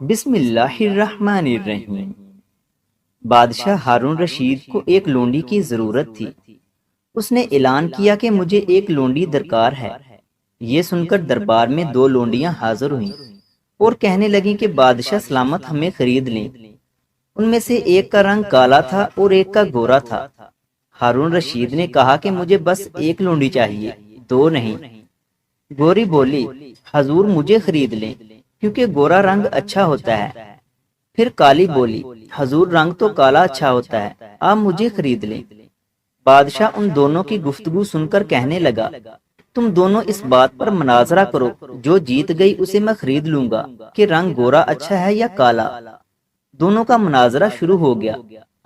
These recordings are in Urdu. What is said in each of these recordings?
بسم اللہ الرحمن الرحیم۔ بادشاہ ہارون رشید کو ایک لونڈی کی ضرورت تھی۔ اس نے اعلان کیا کہ مجھے ایک لونڈی درکار ہے۔ یہ سن کر دربار میں دو لونڈیاں حاضر ہوئیں اور کہنے لگیں کہ بادشاہ سلامت ہمیں خرید لیں۔ ان میں سے ایک کا رنگ کالا تھا اور ایک کا گورا تھا۔ ہارون رشید نے کہا کہ مجھے بس ایک لونڈی چاہیے، دو نہیں۔ گوری بولی، حضور مجھے خرید لیں کیونکہ گورا رنگ اچھا ہوتا ہے۔ پھر کالی بولی، حضور رنگ تو کالا اچھا ہوتا ہے، آپ مجھے خرید لیں۔ بادشاہ ان دونوں کی گفتگو سن کر کہنے لگا، تم دونوں اس بات پر مناظرہ کرو، جو جیت گئی اسے میں خرید لوں گا کہ رنگ گورا اچھا ہے یا کالا۔ دونوں کا مناظرہ شروع ہو گیا۔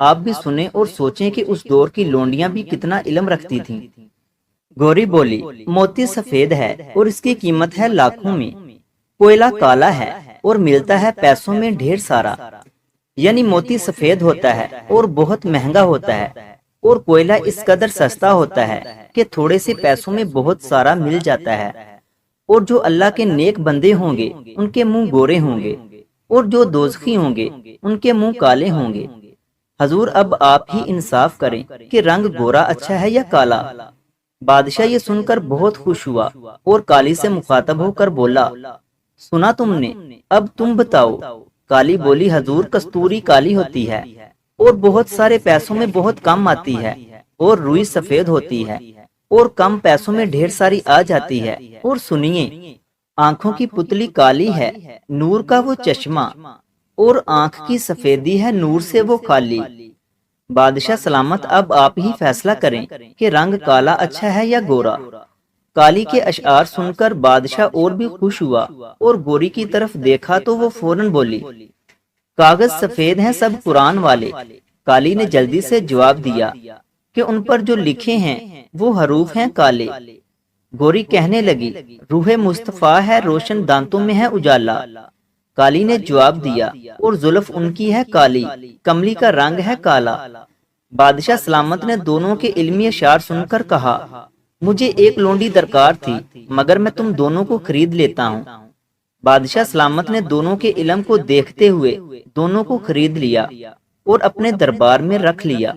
آپ بھی سنیں اور سوچیں کہ اس دور کی لونڈیاں بھی کتنا علم رکھتی تھیں۔ گوری بولی، موتی سفید ہے اور اس کی قیمت ہے لاکھوں میں۔ کوئلہ کالا ہے اور ملتا ہے پیسوں میں ڈھیر سارا، یعنی موتی سفید ہوتا ہے اور بہت مہنگا ہوتا ہے، اور کوئلہ اس قدر سستا ہوتا ہے کہ تھوڑے سے پیسوں میں بہت سارا مل جاتا ہے۔ اور جو اللہ کے نیک بندے ہوں گے ان کے منہ گورے ہوں گے، اور جو دوزخی ہوں گے ان کے منہ کالے ہوں گے۔ حضور اب آپ ہی انصاف کریں کہ رنگ گورا اچھا ہے یا کالا۔ بادشاہ یہ سن کر بہت خوش ہوا اور کالی سے مخاطب ہو کر بولا، سنا تم نے، اب تم بتاؤ۔ کالی بولی، حضور کستوری کالی ہوتی ہے اور بہت سارے پیسوں میں بہت کم آتی ہے، اور روئی سفید ہوتی ہے اور کم پیسوں میں ڈھیر ساری آ جاتی ہے۔ اور سنیے، آنکھوں کی پتلی کالی ہے، نور کا وہ چشمہ، اور آنکھ کی سفیدی ہے نور سے وہ خالی۔ بادشاہ سلامت اب آپ ہی فیصلہ کریں کہ رنگ کالا اچھا ہے یا گورا۔ کالی کے اشعار سن کر بادشاہ اور بھی خوش ہوا اور گوری کی طرف دیکھا تو وہ فوراً بولی، کاغذ سفید ہیں سب قرآن والے۔ کالی نے جلدی سے جواب دیا کہ ان پر جو لکھے ہیں وہ حروف ہیں کالے۔ گوری کہنے لگی، روح مصطفیٰ ہے، روشن دانتوں میں ہے اجالا۔ کالی نے جواب دیا، اور زلف ان کی ہے کالی، کملی کا رنگ ہے کالا۔ بادشاہ سلامت نے دونوں کے علمی اشعار سن کر کہا، مجھے ایک لونڈی درکار تھی، مگر میں تم دونوں کو خرید لیتا ہوں۔ بادشاہ سلامت نے دونوں کے علم کو دیکھتے ہوئے دونوں کو خرید لیا اور اپنے دربار میں رکھ لیا۔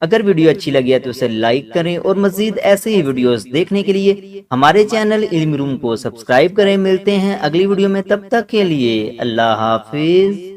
اگر ویڈیو اچھی لگی ہے تو اسے لائک کریں، اور مزید ایسے ہی ویڈیوز دیکھنے کے لیے ہمارے چینل علم روم کو سبسکرائب کریں۔ ملتے ہیں اگلی ویڈیو میں، تب تک کے لیے اللہ حافظ۔